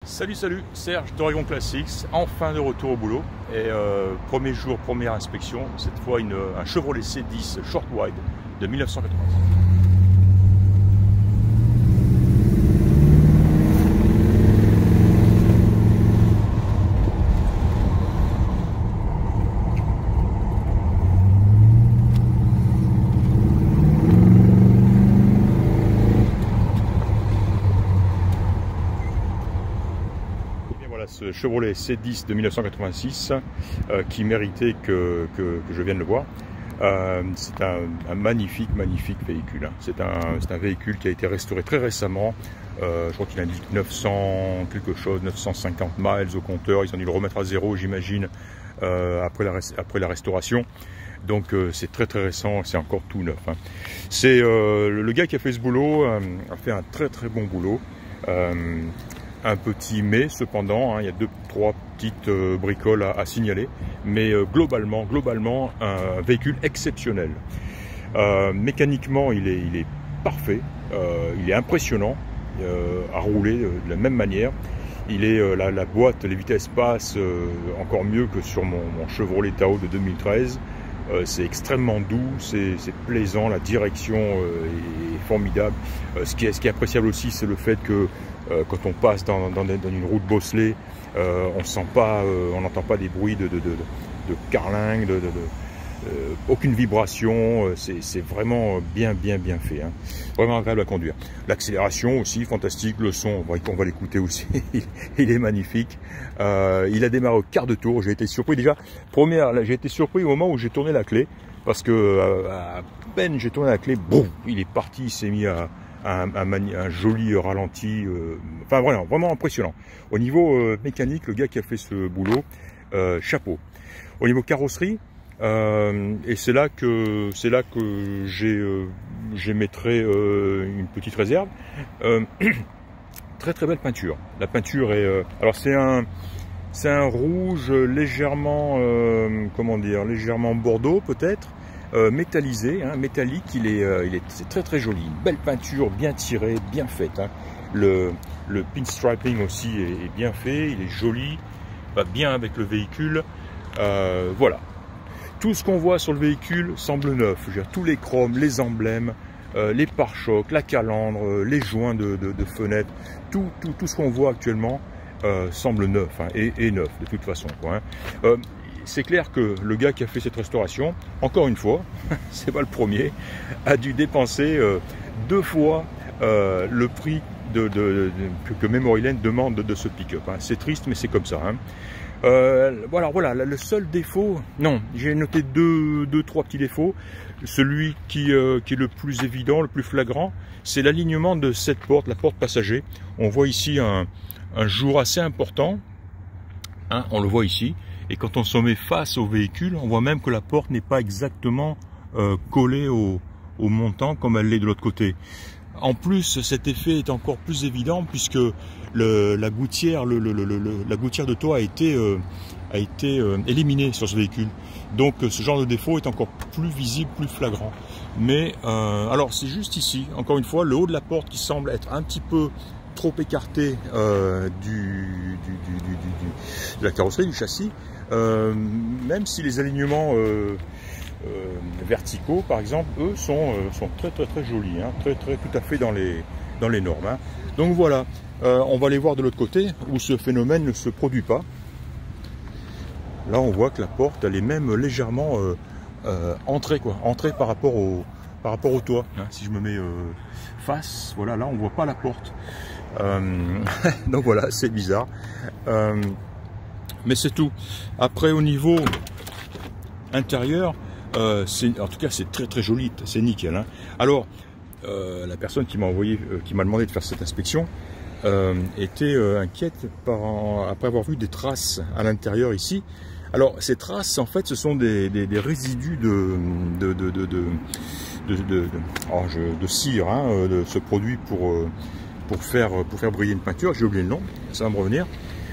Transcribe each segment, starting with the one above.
Salut, Serge d'Oregon Classics, enfin de retour au boulot. Et premier jour, première inspection, cette fois un Chevrolet C10 Short Wide de 1980. Ce Chevrolet C10 de 1986 qui méritait que je vienne le voir. C'est un magnifique véhicule. Hein. C'est un véhicule qui a été restauré très récemment. Je crois qu'il a 900 quelque chose, 950 miles au compteur. Ils ont dû le remettre à zéro, j'imagine, après la restauration. Donc c'est très récent, c'est encore tout neuf. Hein. C'est le gars qui a fait ce boulot a fait un très bon boulot. Un petit mais cependant, hein, il y a 2-3 petites bricoles à signaler, mais globalement un véhicule exceptionnel. Mécaniquement il est parfait, il est impressionnant à rouler de la même manière. Il est la boîte, les vitesses passent encore mieux que sur mon Chevrolet Tahoe de 2013. C'est extrêmement doux, c'est plaisant, la direction est formidable. Ce qui est appréciable aussi, c'est le fait que quand on passe dans une route bosselée, on n'entend pas des bruits de carlingue, aucune vibration. C'est vraiment bien fait, hein. Vraiment agréable à conduire. L'accélération aussi fantastique, le son, on va l'écouter aussi. Il est magnifique. Il a démarré au quart de tour. J'ai été surpris déjà. J'ai été surpris au moment où j'ai tourné la clé, parce que à peine j'ai tourné la clé, boum, il est parti, il s'est mis à un joli ralenti, enfin vraiment impressionnant. Au niveau mécanique, le gars qui a fait ce boulot, chapeau. Au niveau carrosserie, et c'est là que j'émettrai une petite réserve. Très belle peinture. La peinture est, alors c'est un rouge légèrement, comment dire, légèrement bordeaux peut-être. Métallisé, hein, métallique, c'est très joli, une belle peinture, bien tirée, bien faite. Hein. Le pinstriping aussi est bien fait, il est joli, va bien avec le véhicule. Voilà, tout ce qu'on voit sur le véhicule semble neuf. Je veux dire, tous les chromes, les emblèmes, les pare-chocs, la calandre, les joints de fenêtres, tout ce qu'on voit actuellement semble neuf, hein, et neuf de toute façon, quoi, hein. C'est clair que le gars qui a fait cette restauration, encore une fois, c'est pas le premier, a dû dépenser 2 fois le prix que Memory Lane demande de ce pick-up. Hein. C'est triste, mais c'est comme ça. Hein. Voilà, le seul défaut, non, j'ai noté 2-3 petits défauts. Celui qui est le plus évident, le plus flagrant, c'est l'alignement de cette porte, la porte passager. On voit ici un jour assez important, hein, on le voit ici. Et quand on se met face au véhicule, on voit même que la porte n'est pas exactement collée au montant comme elle l'est de l'autre côté. En plus, cet effet est encore plus évident puisque la gouttière de toit a été éliminée sur ce véhicule. Donc ce genre de défaut est encore plus visible, plus flagrant. Mais alors c'est juste ici, encore une fois, le haut de la porte qui semble être un petit peu trop écarté de la carrosserie, du châssis, même si les alignements verticaux par exemple, eux sont très jolis, hein, tout à fait dans les normes, hein. Donc voilà, on va aller voir de l'autre côté où ce phénomène ne se produit pas. Là on voit que la porte elle est même légèrement entrée par rapport au toit, hein. Si je me mets face, voilà, là on voit pas la porte. Donc voilà, c'est bizarre, mais c'est tout. Après au niveau intérieur, en tout cas c'est très joli, c'est nickel, hein. Alors la personne qui m'a demandé de faire cette inspection était inquiète après avoir vu des traces à l'intérieur ici. Alors ces traces en fait ce sont des résidus de cire, hein, de ce produit pour faire briller une peinture. J'ai oublié le nom, ça va me revenir.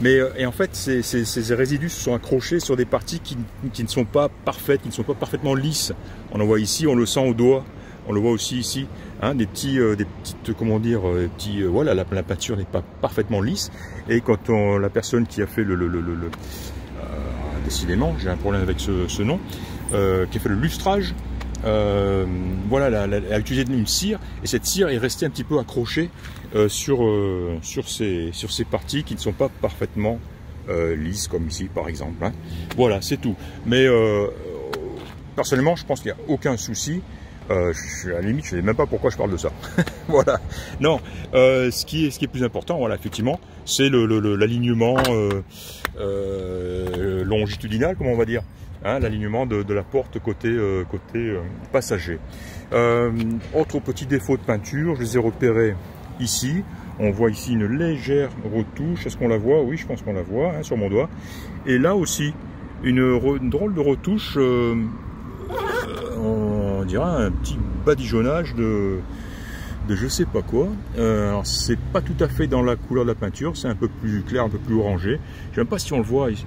Mais et en fait, ces résidus se sont accrochés sur des parties qui ne sont pas parfaites, qui ne sont pas parfaitement lisses. On en voit ici, on le sent au doigt. On le voit aussi ici, hein, des petites, comment dire, voilà, la peinture n'est pas parfaitement lisse. Et quand la personne qui a fait décidément, j'ai un problème avec ce nom, qui a fait le lustrage, voilà, elle a utilisé une cire, et cette cire est restée un petit peu accrochée sur ces parties qui ne sont pas parfaitement lisses, comme ici par exemple. Hein. Voilà, c'est tout. Mais personnellement, je pense qu'il n'y a aucun souci. À la limite, je ne sais même pas pourquoi je parle de ça. Voilà. Non, ce qui est plus important, voilà, effectivement, c'est l'alignement longitudinal, comment on va dire, hein, l'alignement de la porte côté passager. Autre petit défaut de peinture, je les ai repérés ici. On voit ici une légère retouche. Est-ce qu'on la voit? Oui, je pense qu'on la voit, hein, sur mon doigt. Et là aussi, une drôle de retouche. On dirait un petit badigeonnage de je sais pas quoi. Alors c'est pas tout à fait dans la couleur de la peinture, c'est un peu plus clair, un peu plus orangé. Je sais même pas si on le voit ici.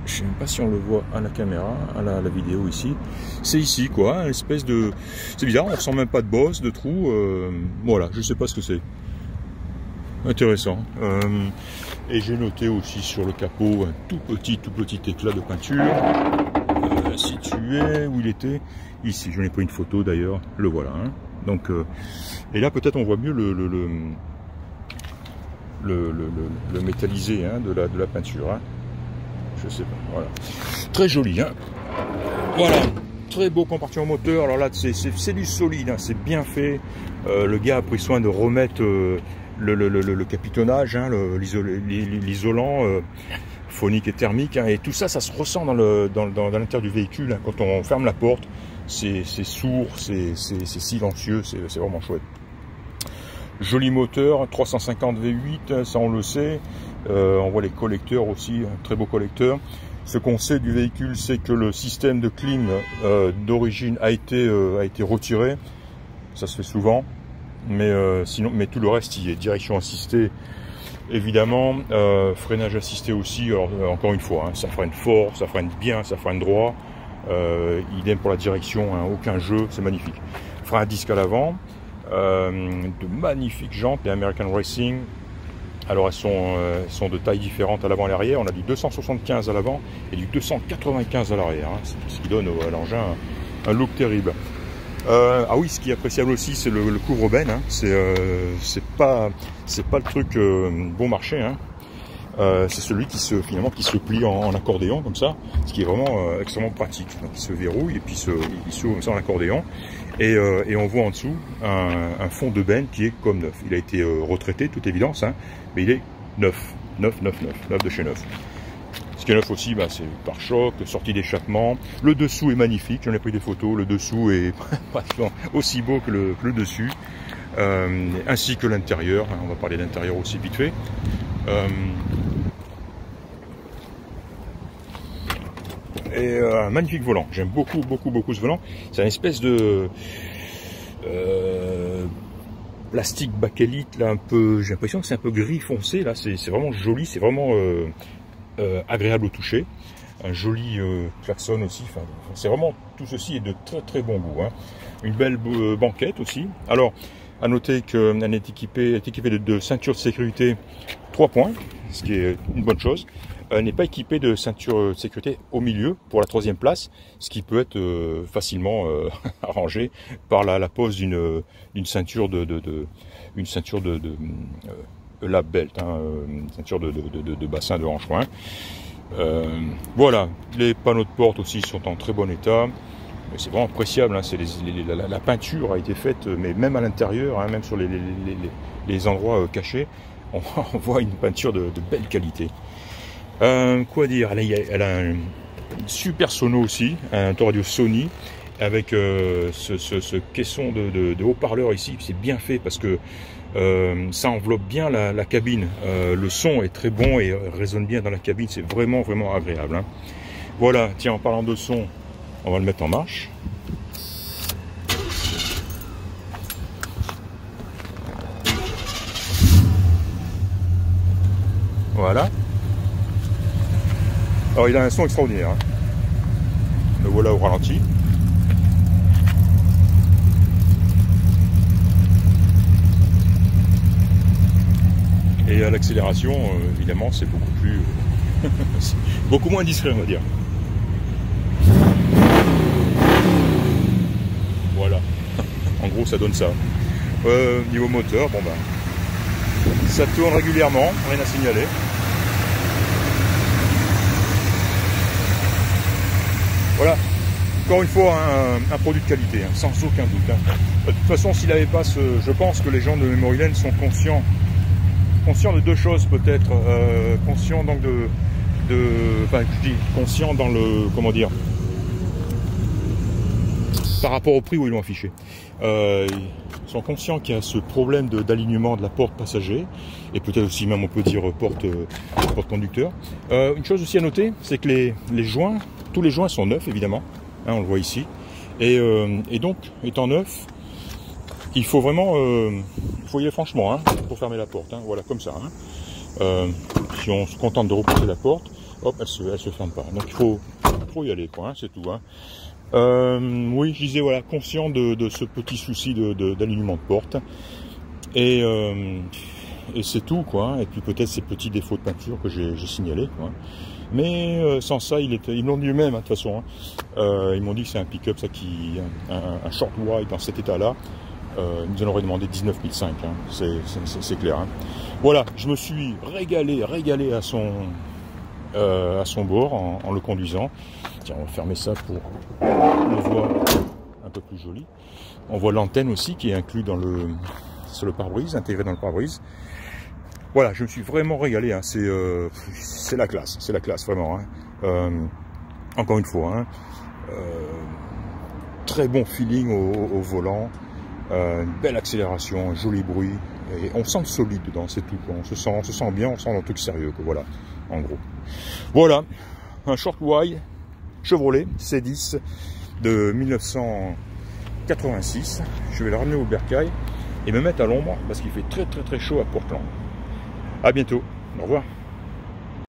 Je sais même pas si on le voit à la caméra, à la vidéo ici. C'est ici quoi, une espèce de. C'est bizarre, on sent même pas de bosse, de trou. Voilà, je sais pas ce que c'est. Intéressant. Et j'ai noté aussi sur le capot un tout petit éclat de peinture. Situé où il était ici, j'en ai pris une photo d'ailleurs, le voilà, hein. Donc et là peut-être on voit mieux le métallisé, hein, de la peinture, hein. Je sais pas, voilà, très joli, hein. Voilà, très beau compartiment moteur. Alors là c'est du solide, hein. C'est bien fait. Le gars a pris soin de remettre le capitonnage, hein, l'isolant phonique et thermique, hein, et tout ça, ça se ressent dans l'intérieur du véhicule, hein. Quand on ferme la porte, c'est sourd, c'est silencieux, c'est vraiment chouette. Joli moteur, 350 V8, ça on le sait. On voit les collecteurs aussi, un très beau collecteur. Ce qu'on sait du véhicule, c'est que le système de clim d'origine a été retiré. Ça se fait souvent, mais tout le reste y est. Direction assistée, évidemment, freinage assisté aussi. Alors, encore une fois, hein, ça freine fort, ça freine bien, ça freine droit. Idem pour la direction, hein, aucun jeu, c'est magnifique. Frein à disque à l'avant, de magnifiques jantes, les American Racing. Alors elles sont de tailles différentes à l'avant et à l'arrière. On a du 275 à l'avant et du 295 à l'arrière, hein, ce qui donne à l'engin un look terrible. Ah oui, ce qui est appréciable aussi, c'est le couvre-benne, hein. C'est pas le truc bon marché, hein. C'est celui qui se plie en accordéon comme ça, ce qui est vraiment extrêmement pratique. Donc, il se verrouille et puis il s'ouvre comme ça en accordéon. Et on voit en dessous un fond de benne qui est comme neuf. Il a été retraité, toute évidence, hein, mais il est neuf de chez neuf. Ce qui est neuf aussi, bah, c'est le pare-choc, sortie d'échappement. Le dessous est magnifique, j'en ai pris des photos. Le dessous est aussi beau que le dessus, ainsi que l'intérieur. On va parler d'intérieur aussi vite fait. Et un magnifique volant. J'aime beaucoup ce volant. C'est une espèce de plastique bakélite là, un peu. J'ai l'impression que c'est un peu gris foncé là. C'est vraiment joli. C'est vraiment agréable au toucher. Un joli klaxon aussi. Enfin, c'est vraiment, tout ceci est de très bon goût, hein. Une belle banquette aussi. Alors, à noter qu'elle est équipée de ceinture de sécurité 3 points, ce qui est une bonne chose. Elle n'est pas équipée de ceinture de sécurité au milieu pour la 3e place, ce qui peut être facilement arrangé par la pose d'une ceinture de lap belt, hein, une ceinture de bassin de hanche-coin. Voilà, les panneaux de porte aussi sont en très bon état. C'est vraiment appréciable, hein. La peinture a été faite, mais même à l'intérieur, hein, même sur les endroits cachés, on voit une peinture de belle qualité. Quoi dire, elle a un super sono aussi, un autoradio Sony, avec ce caisson de haut-parleur ici. C'est bien fait parce que ça enveloppe bien la cabine. Le son est très bon et résonne bien dans la cabine, c'est vraiment agréable, hein. Voilà, tiens, en parlant de son, on va le mettre en marche. Voilà. Alors il a un son extraordinaire, hein. Le voilà au ralenti. Et à l'accélération, évidemment, c'est beaucoup plus, beaucoup moins discret, on va dire. Voilà. En gros, ça donne ça. Niveau moteur, bon ben, ça tourne régulièrement, rien à signaler. Voilà. Encore une fois, un produit de qualité, hein, sans aucun doute. Hein. De toute façon, s'il n'avait pas ce... Je pense que les gens de Memory Lane sont conscients de deux choses peut-être. Conscients donc enfin, je dis conscients dans le... Comment dire, par rapport au prix où ils l'ont affiché. Ils sont conscients qu'il y a ce problème d'alignement de la porte passager, et peut-être aussi même on peut dire porte conducteur. Une chose aussi à noter, c'est que les joints, tous les joints sont neufs évidemment. Hein, on le voit ici, et donc étant neuf, il faut vraiment, faut y aller franchement, hein, pour fermer la porte, hein, voilà, comme ça. Hein. Si on se contente de repousser la porte, hop, elle se ferme pas. Donc il faut y aller, quoi, hein, c'est tout. Hein. Oui, je disais, voilà, conscient de ce petit souci d'alignement de porte, et c'est tout, quoi. Et puis peut-être ces petits défauts de peinture que j'ai signalés, quoi. Mais sans ça, ils l'ont dit eux-mêmes, hein, de toute façon. Hein. Ils m'ont dit que c'est un pick-up, ça, un short wide dans cet état-là. Ils nous en auraient demandé 19 500, hein. C'est clair. Hein. Voilà, je me suis régalé à son bord en le conduisant. Tiens, on va fermer ça pour le voir un peu plus joli. On voit l'antenne aussi qui est inclue sur le pare-brise, intégrée dans le pare-brise. Voilà, je me suis vraiment régalé, hein. C'est la classe vraiment. Hein. Encore une fois, hein. Très bon feeling au volant, une belle accélération, un joli bruit, et on sent solide dedans, c'est tout, quoi. On se sent bien, on sent un truc sérieux, quoi. Voilà, en gros. Voilà, un short wide Chevrolet C10 de 1986. Je vais le ramener au bercail et me mettre à l'ombre parce qu'il fait très chaud à Portland. À bientôt, au revoir.